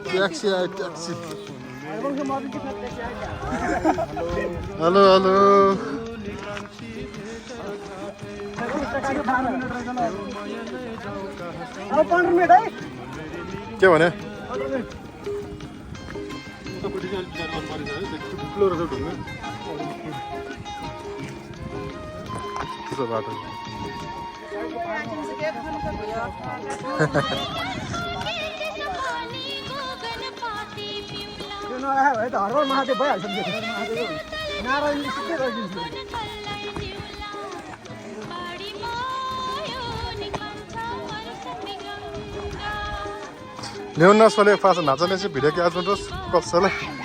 taxi आयो taxi hello hello के भने बाटो हरबर महादेव भइहाल्छ नारायण सिधै गरिदिन्छु ल्याउन नसोले फास नाच्ने चाहिँ भिडियो के आज कसैलाई